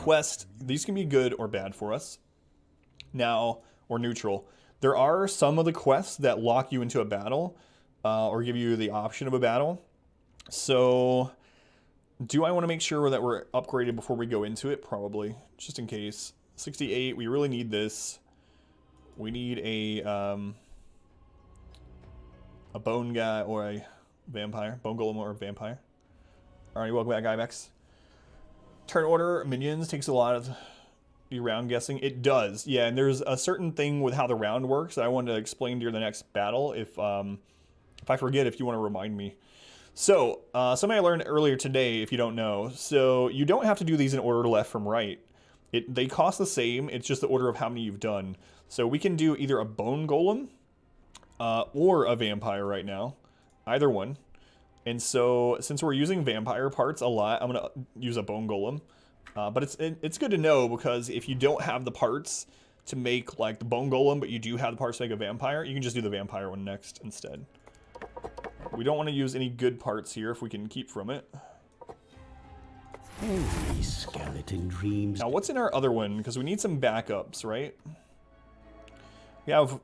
quest, these can be good or bad for us. Now, or neutral. There are some of the quests that lock you into a battle or give you the option of a battle. So, do I want to make sure that we're upgraded before we go into it? Probably, just in case. 68, we really need this. We need a bone guy or a vampire. Bone golem or a vampire. Alright, welcome back, Ibex. Turn order minions takes a lot of the round guessing. It does, yeah, and there's a certain thing with how the round works that I wanted to explain during the next battle. If I forget, if you want to remind me. So, something I learned earlier today, if you don't know. So, you don't have to do these in order left from right. They cost the same, it's just the order of how many you've done. So, we can do either a bone golem or a vampire right now. Either one. And so, since we're using vampire parts a lot, I'm going to use a bone golem. But it's good to know, because if you don't have the parts to make like the bone golem, but you do have the parts to make a vampire, you can just do the vampire one next instead. We don't want to use any good parts here if we can keep from it. Holy skeleton dreams. Now, what's in our other one? Because we need some backups, right? We have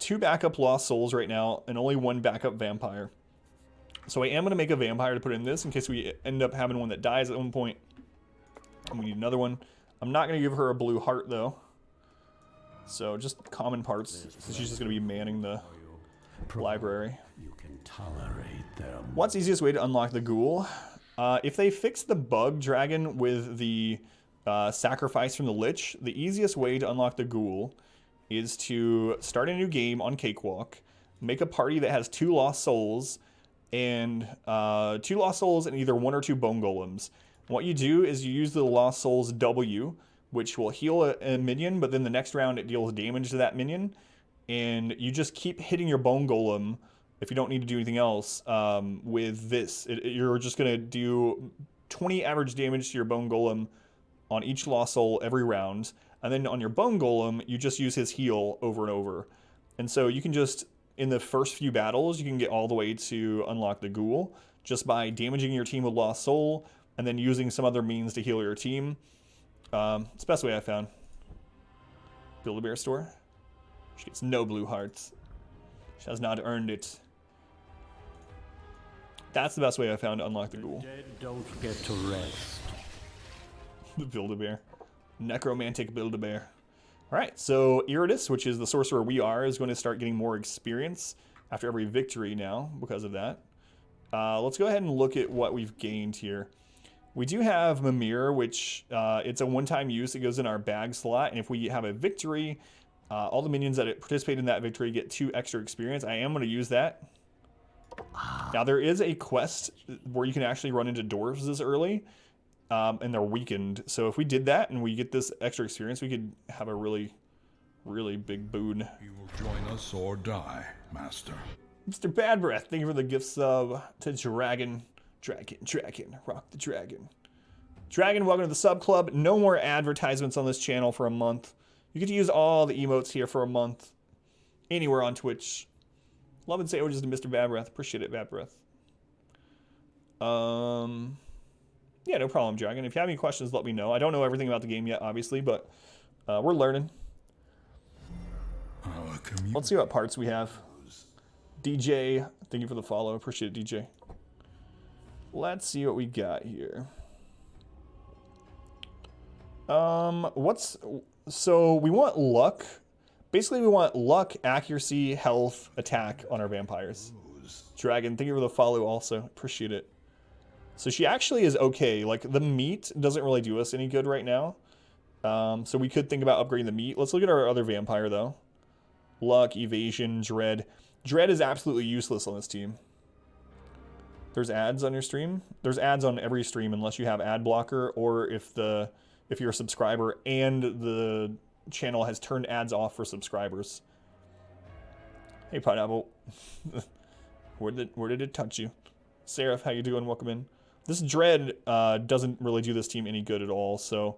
2 backup lost souls right now and only 1 backup vampire. So I am going to make a vampire to put in this in case we end up having one that dies at one point. And we need another one. I'm not going to give her a blue heart, though. So just common parts. So she's just going to be manning the library. You can tolerate them. What's the easiest way to unlock the ghoul? If they fix the bug dragon with the sacrifice from the lich, the easiest way to unlock the ghoul is to start a new game on Cakewalk, make a party that has 2 lost souls, and 2 lost souls and either 1 or 2 bone golems. What you do is you use the lost souls W, which will heal a minion, but then the next round it deals damage to that minion, and you just keep hitting your bone golem if you don't need to do anything else with this. You're just going to do 20 average damage to your bone golem on each lost soul every round, and then on your bone golem you just use his heal over and over. And so you can just, in the first few battles, you can get all the way to unlock the ghoul just by damaging your team with lost soul and then using some other means to heal your team. It's the best way I found. Build-A-Bear store. She gets no blue hearts. She has not earned it. That's the best way I found to unlock the ghoul. Dead don't get to rest. The Build-A-Bear. Necromantic Build-A-Bear. Alright, so Iratus, which is the sorcerer we are, is going to start getting more experience after every victory now because of that. Let's go ahead and look at what we've gained here. We do have Mimir, which it's a one-time use. It goes in our bag slot, and if we have a victory, all the minions that participate in that victory get 2 extra experience. I am going to use that. Now, there is a quest where you can actually run into dwarves this early, and they're weakened. So if we did that and we get this extra experience, we could have a really, really big boon. You will join us or die, Master. Mr. Badbreath, thank you for the gift sub to Dragon. Dragon, rock the dragon. Dragon, welcome to the sub club. No more advertisements on this channel for a month. You get to use all the emotes here for a month. Anywhere on Twitch. Love and sandwiches to Mr. Badbreath. Appreciate it, Badbreath. Yeah, no problem, Dragon. If you have any questions, let me know. I don't know everything about the game yet, obviously, but we're learning. Let's see what parts we have. DJ, thank you for the follow. Appreciate it, DJ. Let's see what we got here. So we want luck. Basically, we want luck, accuracy, health, attack on our vampires. Dragon, thank you for the follow also. Appreciate it. So she actually is okay. Like, the meat doesn't really do us any good right now. So we could think about upgrading the meat. Let's look at our other vampire, though. Luck, evasion, dread. Dread is absolutely useless on this team. There's ads on your stream? There's ads on every stream unless you have ad blocker, or if you're a subscriber and the channel has turned ads off for subscribers. Hey, Pineapple. Where did it touch you? Seraph, how you doing? Welcome in. This Dread doesn't really do this team any good at all, so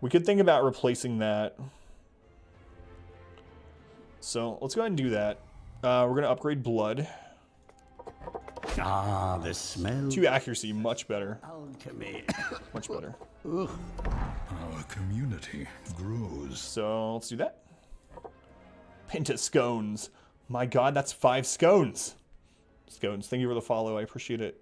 we could think about replacing that. So let's go ahead and do that. We're going to upgrade Blood. The smell. 2 accuracy, much better. Alchemy. Much better. Ugh. Our community grows. So let's do that. Pinta scones. My god, that's 5 scones. Scones, thank you for the follow. I appreciate it.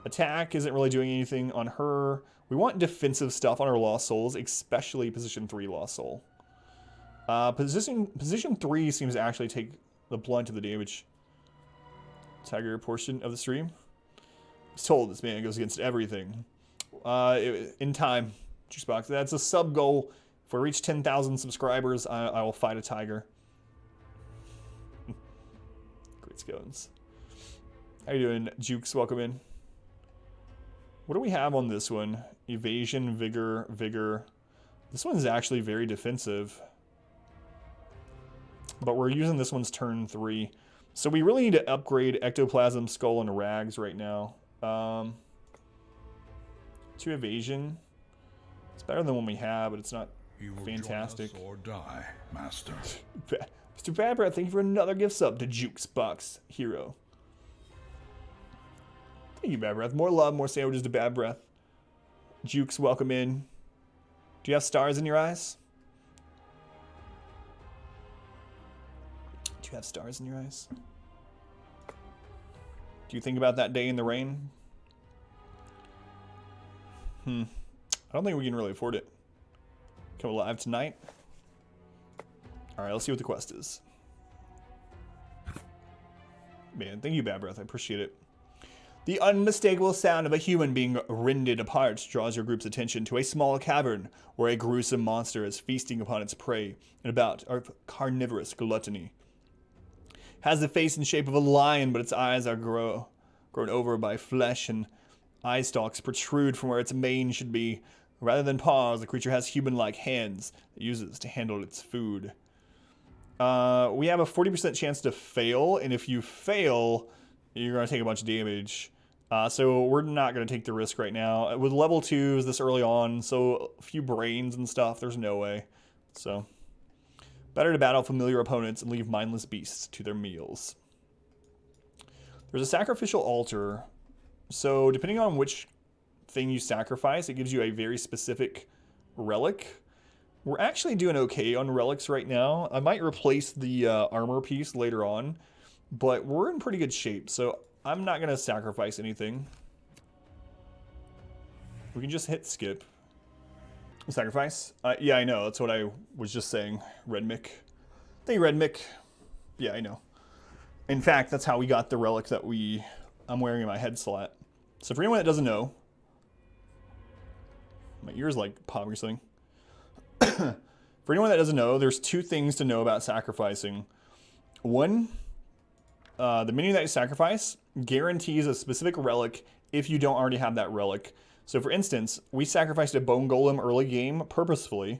Attack isn't really doing anything on her. We want defensive stuff on our Lost Souls, especially position 3 Lost Soul. Position 3 seems to actually take the blunt of the damage. Tiger portion of the stream. I was told this man goes against everything. In time, Juicebox. That's a sub goal. If we reach 10,000 subscribers, I will fight a tiger. Great scones. How you doing, Jukes? Welcome in. What do we have on this one? Evasion, vigor, vigor. This one's actually very defensive. But we're using this one's turn 3. So we really need to upgrade Ectoplasm, Skull, and Rags right now. 2 evasion. It's better than one we have, but it's not fantastic. You will join us or die, Master. Mr. Bad Breath, thank you for another gift sub to Jukebox Hero. Thank you, Bad Breath. More love, more sandwiches to Bad Breath. Jukes, welcome in. Do you have stars in your eyes? Do you have stars in your eyes? Do you think about that day in the rain? I don't think we can really afford it. Come alive tonight. Alright, let's see what the quest is. Man, thank you, Bad Breath. I appreciate it. The unmistakable sound of a human being rended apart draws your group's attention to a small cavern where a gruesome monster is feasting upon its prey in a bout of carnivorous gluttony. Has the face and shape of a lion, but its eyes are grown over by flesh, and eye stalks protrude from where its mane should be. Rather than paws, the creature has human-like hands it uses to handle its food. We have a 40% chance to fail, and if you fail, you're going to take a bunch of damage. So we're not going to take the risk right now. With level 2s this early on, so a few brains and stuff, there's no way. So, better to battle familiar opponents and leave mindless beasts to their meals. There's a sacrificial altar. So depending on which thing you sacrifice, it gives you a very specific relic. We're actually doing okay on relics right now. I might replace the armor piece later on, but we're in pretty good shape, so I'm not going to sacrifice anything. We can just hit skip. Sacrifice? Yeah, I know. That's what I was just saying. Red Mick. Thank you, Red Mick. Yeah, I know. In fact, that's how we got the relic that I'm wearing in my head slot. So for anyone that doesn't know, my ear's like popping or something. For anyone that doesn't know, there's 2 things to know about sacrificing. One, the menu that you sacrifice guarantees a specific relic if you don't already have that relic. So for instance, we sacrificed a bone golem early game purposefully,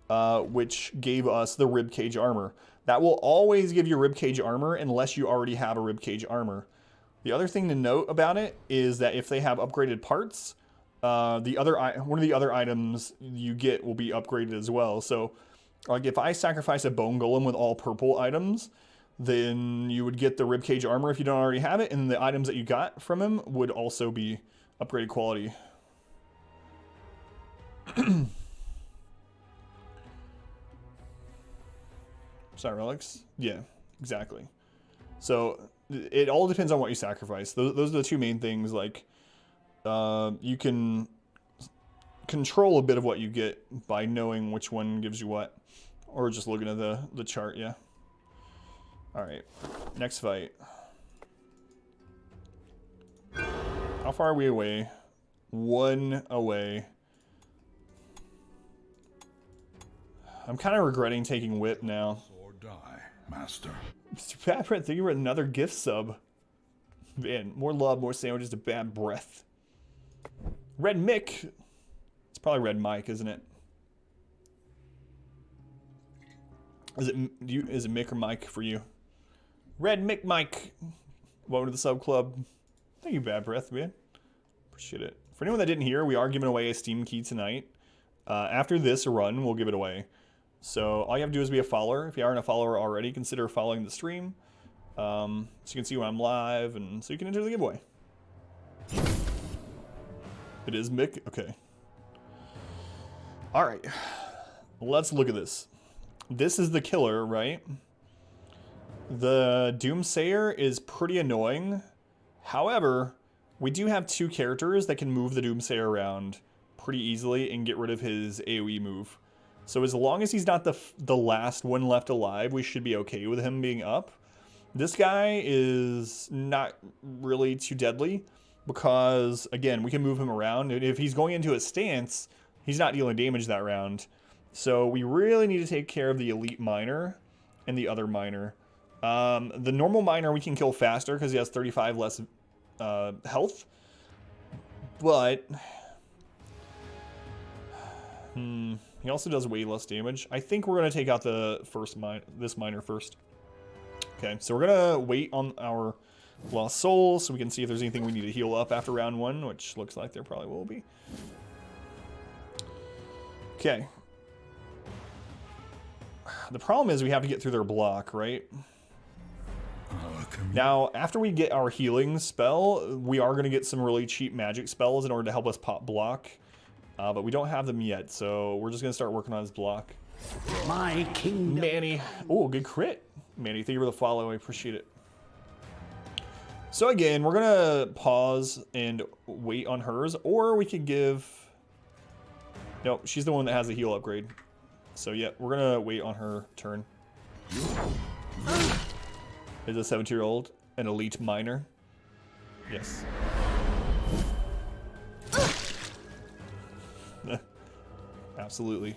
which gave us the ribcage armor. That will always give you ribcage armor unless you already have a ribcage armor. The other thing to note about it is that if they have upgraded parts, one of the other items you get will be upgraded as well. So, like if I sacrifice a bone golem with all purple items, then you would get the ribcage armor if you don't already have it, and the items that you got from him would also be upgraded quality. Sorry, relics? Yeah, exactly. So it all depends on what you sacrifice. Those are the 2 main things. Like, you can control a bit of what you get by knowing which one gives you what, or just looking at the chart. Yeah. All right, next fight. How far are we away? 1 away. I'm kind of regretting taking whip now. Or die, Master. Mr. Bad Breath, thank you for another gift sub. Man, more love, more sandwiches to Bad Breath. Red Mick. It's probably Red Mike, isn't it? Is it Mick or Mike for you? Red Mick Mike. Welcome to the sub club. Thank you, Bad Breath, man. Appreciate it. For anyone that didn't hear, we are giving away a Steam key tonight. After this run, we'll give it away. So all you have to do is be a follower. If you aren't a follower already, consider following the stream. So you can see when I'm live, and so you can enter the giveaway. It is Mick? Okay. All right, let's look at this. This is the killer, right? The Doomsayer is pretty annoying. However, we do have 2 characters that can move the Doomsayer around pretty easily and get rid of his AoE move. So as long as he's not the last one left alive, we should be okay with him being up. This guy is not really too deadly because, again, we can move him around. And if he's going into a stance, he's not dealing damage that round. So we really need to take care of the elite miner and the other miner. The normal miner we can kill faster because he has 35 less health. But he also does way less damage. I think we're going to take out the this miner first. Okay, so we're going to wait on our lost souls so we can see if there's anything we need to heal up after round 1, which looks like there probably will be. Okay. The problem is we have to get through their block, right? Now, after we get our healing spell, we are going to get some really cheap magic spells in order to help us pop block. But we don't have them yet, so we're just going to start working on his block. My kingdom. Manny. Oh, good crit. Manny, thank you for the follow. I appreciate it. So again, we're going to pause and wait on hers, or we could give... Nope, she's the one that has the heal upgrade. So yeah, we're going to wait on her turn. Is a 17-year-old an elite miner? Yes. Absolutely.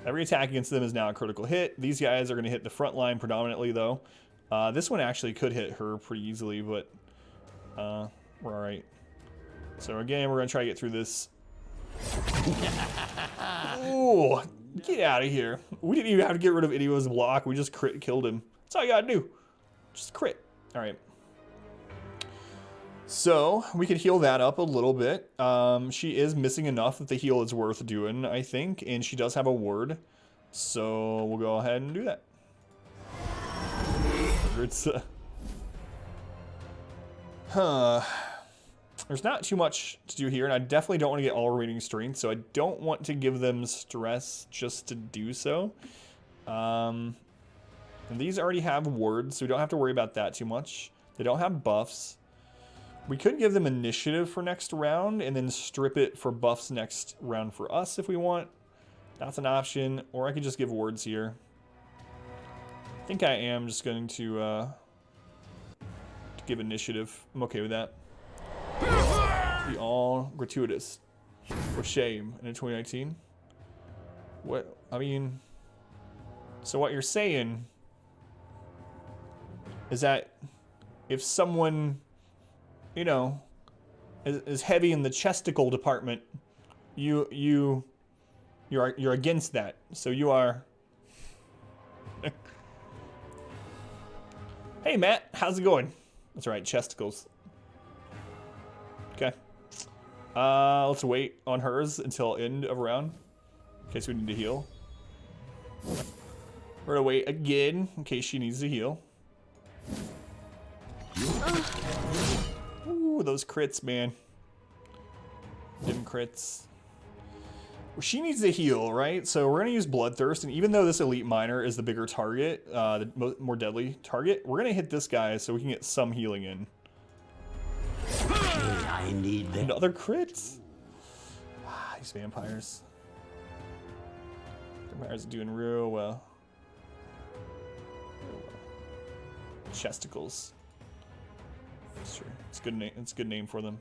Every attack against them is now a critical hit. These guys are going to hit the front line predominantly, though. This one actually could hit her pretty easily, but we're all right. So again, we're going to try to get through this. Oh, get out of here. We didn't even have to get rid of Idio's block. We just crit killed him. That's all you got to do. Just crit. All right. So we could heal that up a little bit. She is missing enough that the heal is worth doing, I think. And she does have a ward. So we'll go ahead and do that. It's, There's not too much to do here. And I definitely don't want to get all remaining strength. So I don't want to give them stress just to do so. And these already have wards, so we don't have to worry about that too much. They don't have buffs. We could give them initiative for next round and then strip it for buffs next round for us if we want. That's an option. Or I could just give wards here. I think I am just going to give initiative. I'm okay with that. Be all gratuitous. For shame in 2019. What? I mean... So what you're saying is that if someone... you know, is heavy in the chesticle department, you're against that. So you are. Hey Matt, how's it going? That's right, chesticles. Okay. Let's wait on hers until end of round in case we need to heal. We're gonna wait again in case she needs to heal. Ooh, those crits, man. Dim crits. Well, she needs to heal, right? So we're going to use Bloodthirst, and even though this elite miner is the bigger target, the more deadly target, we're going to hit this guy so we can get some healing in. I need that. Another crits? Ah, these vampires. Vampires are doing real well. Chesticles. That's true. It's a good name. It's a good name for them.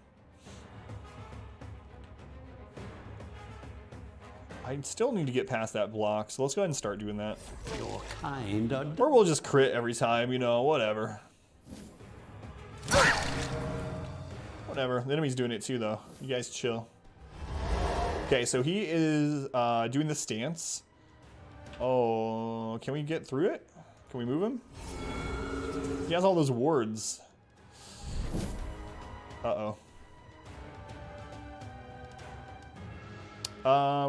I still need to get past that block, so let's go ahead and start doing that. Your kind are Or we'll just crit every time, you know, whatever. Whatever. The enemy's doing it too, though. You guys chill. Okay, so he is doing the stance. Oh, can we get through it? Can we move him? He has all those wards. Uh-oh.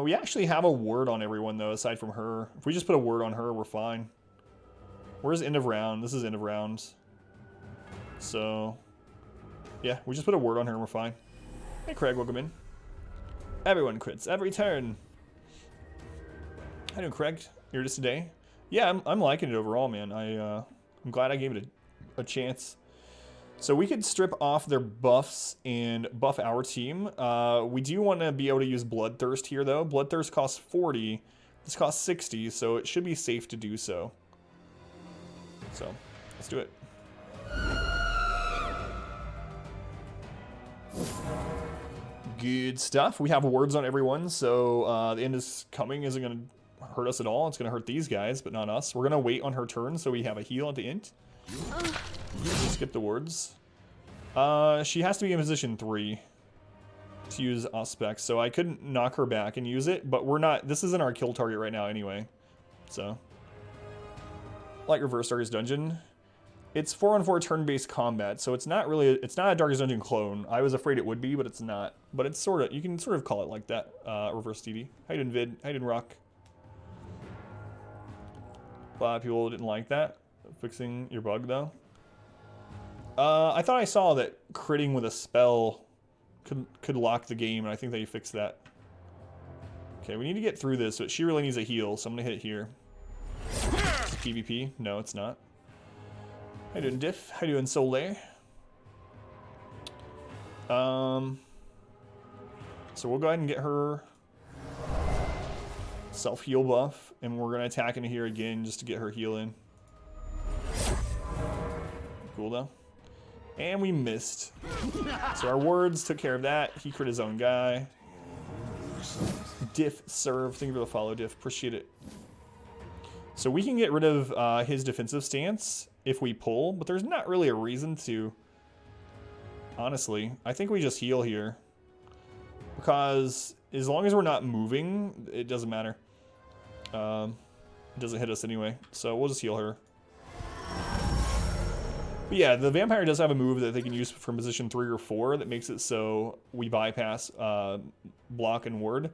We actually have a word on everyone, though, aside from her. If we just put a word on her, we're fine. Where's end of round? This is end of round. So, yeah, we just put a word on her and we're fine. Hey, Craig, welcome in. Everyone crits every turn. How doing, Craig? Here just today. Yeah, I'm liking it overall, man. I'm glad I gave it a chance. So we could strip off their buffs and buff our team. We do want to be able to use Bloodthirst here, though. Bloodthirst costs 40. This costs 60, so it should be safe to do so. So, let's do it. Good stuff. We have words on everyone, so the end is coming. Isn't going to hurt us at all. It's going to hurt these guys, but not us. We're going to wait on her turn, so we have a heal at the end. Skip the words. She has to be in position 3 to use Auspex, so I couldn't knock her back and use it, but we're not. This isn't our kill target right now anyway. So, like Reverse Darkest Dungeon, it's 4-on-4 turn-based combat, so it's not really. It's not a Darkest Dungeon clone. I was afraid it would be, but it's not. But it's sort of. You can sort of call it like that. Reverse DD. How you doing, Vid? How you doing, Rock? A lot of people didn't like that. Fixing your bug, though. I thought I saw that critting with a spell could lock the game, and I think they fixed that. Okay, we need to get through this, but she really needs a heal, so I'm gonna hit here. It's PvP? No, it's not. How you doing, Diff? How you doing, Soleil? So we'll go ahead and get her self-heal buff, and we're gonna attack into here again just to get her heal in. Cool though. And we missed. So our words took care of that. He crit his own guy. Diff serve. Thank you for the follow, Diff. Appreciate it. So we can get rid of his defensive stance if we pull, but there's not really a reason to. Honestly, I think we just heal here. Because as long as we're not moving, it doesn't matter. It doesn't hit us anyway. So we'll just heal her. But yeah, the vampire does have a move that they can use from position 3 or 4 that makes it so we bypass block and ward.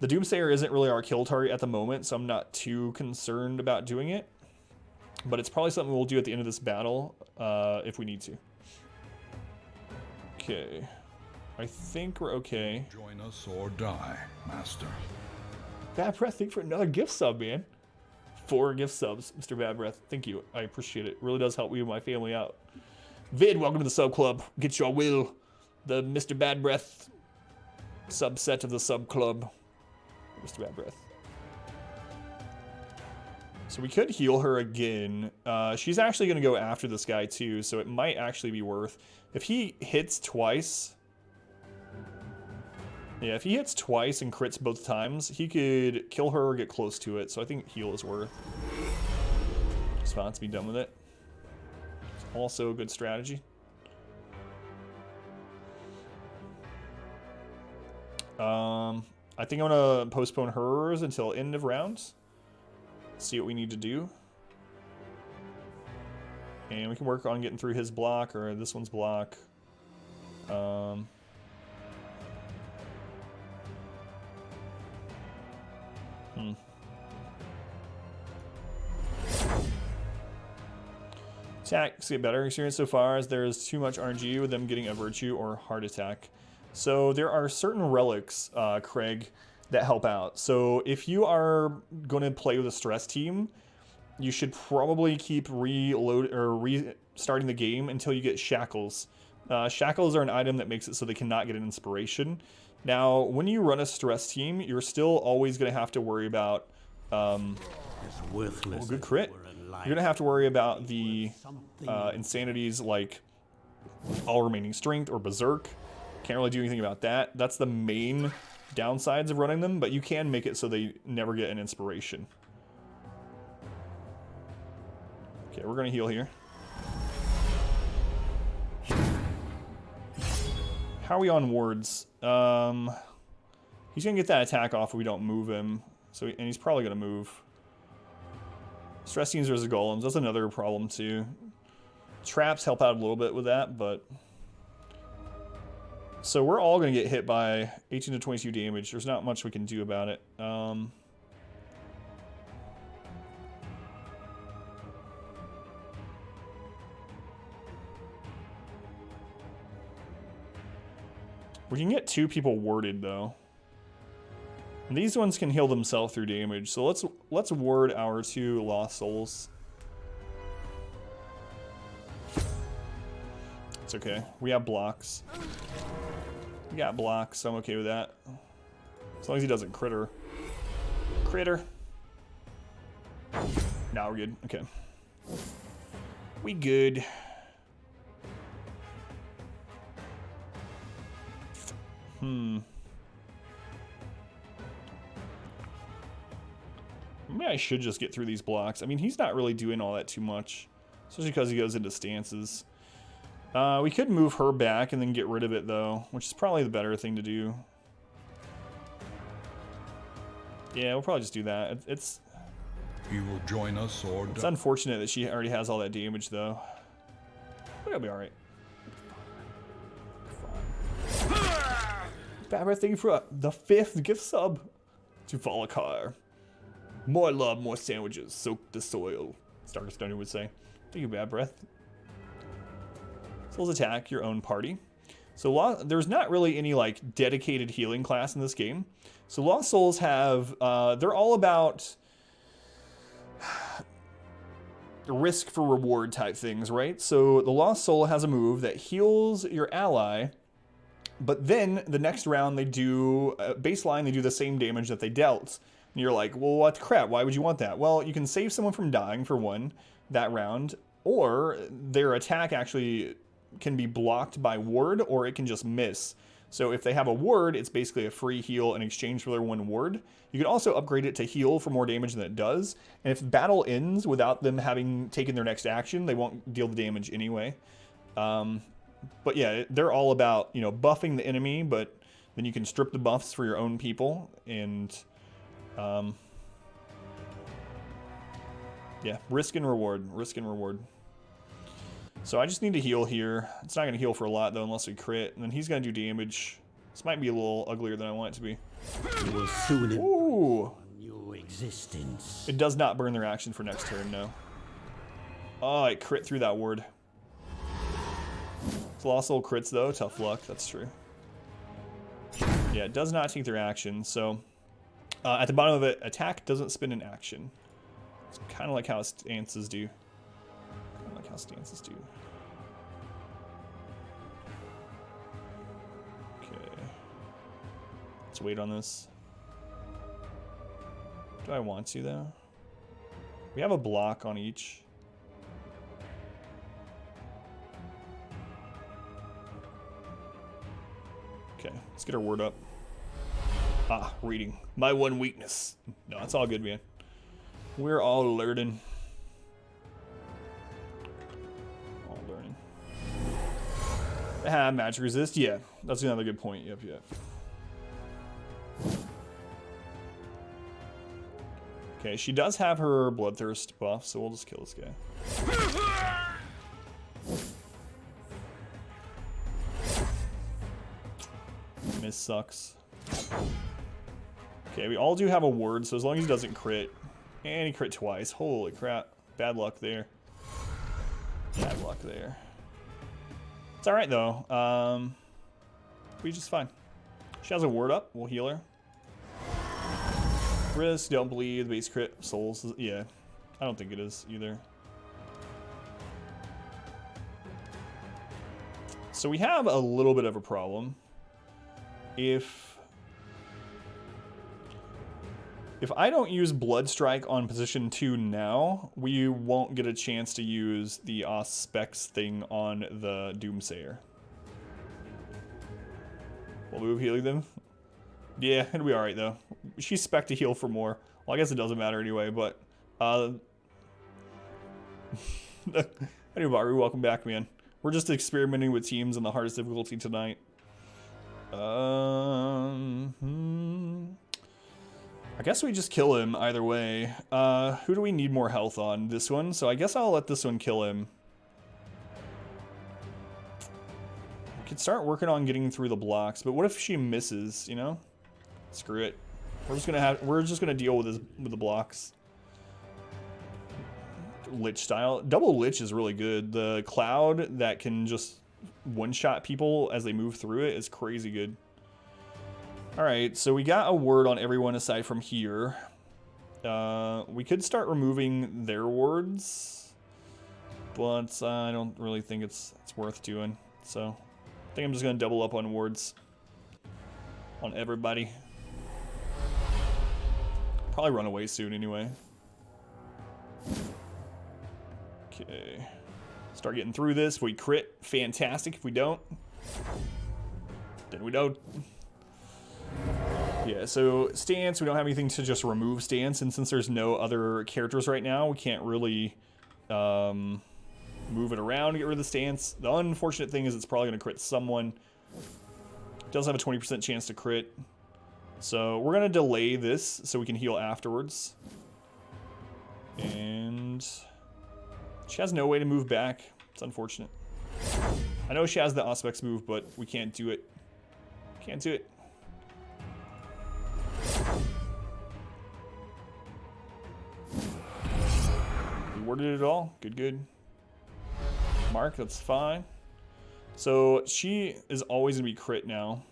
The Doomsayer isn't really our kill target at the moment, so I'm not too concerned about doing it. But it's probably something we'll do at the end of this battle if we need to. Okay. I think we're okay. Join us or die, Master. Bad Breath, thank you for another gift sub, man. 4 gift subs, Mr. Bad Breath. Thank you. I appreciate it. Really does help me and my family out. Vid, welcome to the sub club. Get your will. The Mr. Bad Breath subset of the sub club. Mr. Bad Breath. So we could heal her again. She's actually going to go after this guy too, so it might actually be worth. If he hits twice... Yeah, if he hits twice and crits both times, he could kill her or get close to it. So I think heal is worth. Just fine to be done with it. It's also a good strategy. I think I'm gonna postpone hers until end of rounds. See what we need to do. And we can work on getting through his block or this one's block. Attacks get better experience so far as there's too much RNG with them getting a virtue or heart attack. So there are certain relics, Craig, that help out. So if you are going to play with a stress team, you should probably keep restarting the game until you get shackles. Shackles are an item that makes it so they cannot get an inspiration. Now, when you run a stress team, you're still always going to have to worry about good crit. You're going to have to worry about the insanities like all remaining strength or berserk. Can't really do anything about that. That's the main downsides of running them, but you can make it so they never get an inspiration. Okay, we're going to heal here. How are we on wards? He's going to get that attack off if we don't move him. And he's probably going to move. Stress teams versus golems, that's another problem too. Traps help out a little bit with that, but... So we're all going to get hit by 18 to 22 damage. There's not much we can do about it. We can get 2 people warded though. And these ones can heal themselves through damage. So let's ward our 2 lost souls. It's okay. We have blocks. We got blocks, so I'm okay with that. As long as he doesn't critter. Critter. Now we're good. Okay. We good. Maybe I should just get through these blocks. I mean, he's not really doing all that too much. Especially because he goes into stances. We could move her back and then get rid of it, though. Which is probably the better thing to do. Yeah, we'll probably just do that. It's... He will join us or die. It's unfortunate that she already has all that damage, though. But it'll be alright. Bad Breath, thank you for the 5th gift sub to Volokar. More love, more sandwiches. Soak the soil. Starkstoner would say. Thank you, Bad Breath. Souls attack your own party. So there's not really any like dedicated healing class in this game. So Lost Souls have, they're all about risk for reward type things, right? So the Lost Soul has a move that heals your ally, but then the next round they do, baseline, they do the same damage that they dealt. And you're like, well, what the crap? Why would you want that? Well, you can save someone from dying for one, that round, or their attack actually can be blocked by ward, or it can just miss. So if they have a ward, it's basically a free heal in exchange for their 1 ward. You can also upgrade it to heal for more damage than it does. And if battle ends without them having taken their next action, they won't deal the damage anyway. But yeah, they're all about, you know, buffing the enemy, but then you can strip the buffs for your own people. And yeah, risk and reward, risk and reward. So I just need to heal here. It's not going to heal for a lot, though, unless we crit. And then he's going to do damage. This might be a little uglier than I want it to be. You will soon Ooh. new existence. It does not burn their action for next turn, no. Oh, it crit through that ward. Colossal crits, though. Tough luck. That's true. Yeah, it does not take their action. So at the bottom of it, attack doesn't spend an action. It's kind of like how stances do. Kind of like how stances do. Okay. Let's wait on this. Do I want to, though? We have a block on each. Okay, let's get our word up. Ah, reading. My one weakness. No, it's all good, man. We're all learning. All learning. Ah, magic resist. Yeah, that's another good point. Yep, yep. Okay, she does have her bloodthirst buff, so we'll just kill this guy. Miss sucks. Okay, we all do have a word, so as long as he doesn't crit. And he crit twice. Holy crap. Bad luck there. Bad luck there. It's alright, though. We just fine. She has a word up. We'll heal her. Risk, don't bleed, base crit, souls. Yeah, I don't think it is either. So we have a little bit of a problem. If I don't use Blood Strike on position 2 now, we won't get a chance to use the Auspex thing on the Doomsayer. We'll move healing them. Yeah, it'll be alright though. She's spec to heal for more. Well, I guess it doesn't matter anyway, but anyway, Baru, welcome back, man. We're just experimenting with teams on the hardest difficulty tonight. I guess we just kill him either way. Who do we need more health on? This one? So I guess I'll let this one kill him. We could start working on getting through the blocks, but what if she misses, you know? Screw it. We're just gonna deal with the blocks. Lich style. Double Lich is really good. The cloud that can just one-shot people as they move through it is crazy good. Alright, so we got a word on everyone aside from here. We could start removing their wards, but I don't really think it's worth doing. So I think I'm just going to double up on wards on everybody. Probably run away soon anyway. Okay. Start getting through this. If we crit, fantastic. If we don't, then we don't. Yeah, so stance, we don't have anything to just remove stance, and since there's no other characters right now, we can't really move it around to get rid of the stance. The unfortunate thing is it's probably going to crit someone. It does have a 20% chance to crit. So we're going to delay this so we can heal afterwards. And she has no way to move back. It's unfortunate. I know she has the Auspex move, but we can't do it. Can't do it. We worded it all. Good, good. Mark, that's fine. So she is always going to be crit now,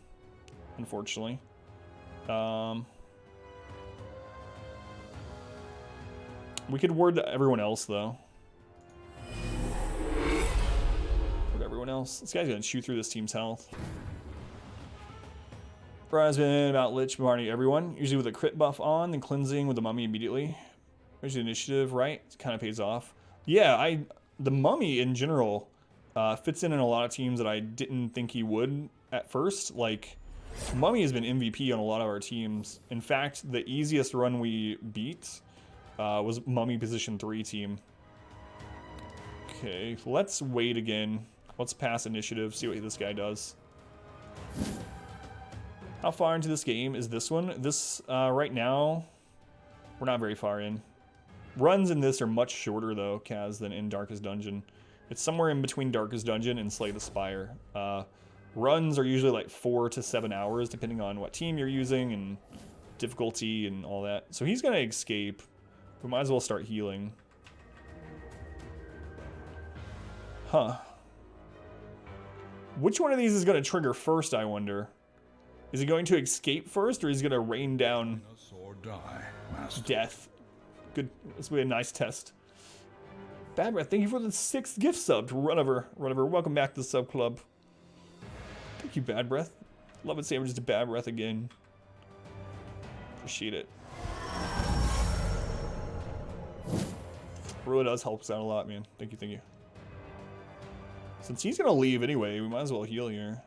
unfortunately. We could word to everyone else, though. Word to everyone else. This guy's going to chew through this team's health. Brian's been about Lich bombarding everyone, usually with a crit buff on, then cleansing with the mummy immediately. There's the initiative, right? It kind of pays off. Yeah, the mummy in general fits in a lot of teams that I didn't think he would at first. Like, mummy has been MVP on a lot of our teams. In fact, the easiest run we beat was mummy position 3 team. Okay, let's wait again. Let's pass initiative, see what this guy does. How far into this game is this one? This, right now, we're not very far in. Runs in this are much shorter, though, Kaz, than in Darkest Dungeon. It's somewhere in between Darkest Dungeon and Slay the Spire. Runs are usually like 4 to 7 hours, depending on what team you're using and difficulty and all that. So he's going to escape. We might as well start healing. Huh. Which one of these is going to trigger first, I wonder? Is he going to escape first, or is he going to rain down Or die, master. death? Good. This will be a nice test. Bad Breath, thank you for the 6th gift sub to Runover. Welcome back to the sub club. Thank you, Bad Breath. Love it sandwiches to Bad Breath again. Appreciate it. Really does help us out a lot, man. Thank you, thank you. Since he's gonna leave anyway, we might as well heal here.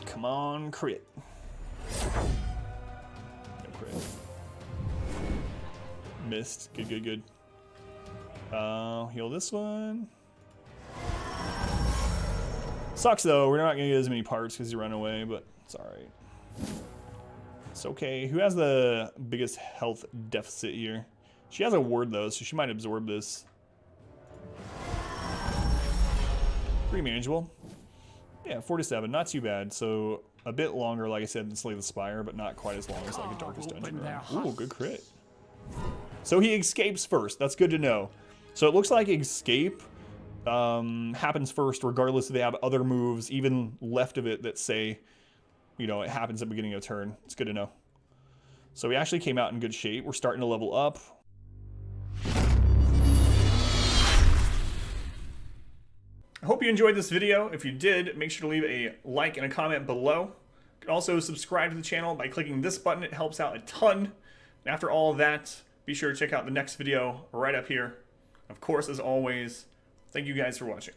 Come on, crit. No crit. Missed. Good, good, good. Heal this one. Sucks though, we're not gonna get as many parts because you run away, but it's alright. It's okay. Who has the biggest health deficit here? She has a ward though, so she might absorb this. Pretty manageable. Yeah, 47, not too bad. So a bit longer, like I said, than Slay the Spire, but not quite as long as like a Darkest Dungeon run. Ooh, good crit. So he escapes first. That's good to know. So it looks like escape happens first, regardless if they have other moves, even left of it, that say, you know, it happens at the beginning of a turn. It's good to know. So we actually came out in good shape. We're starting to level up. I hope you enjoyed this video. If you did, make sure to leave a like and a comment below. You can also subscribe to the channel by clicking this button. It helps out a ton. And after all of that, be sure to check out the next video right up here. Of course, as always, thank you guys for watching.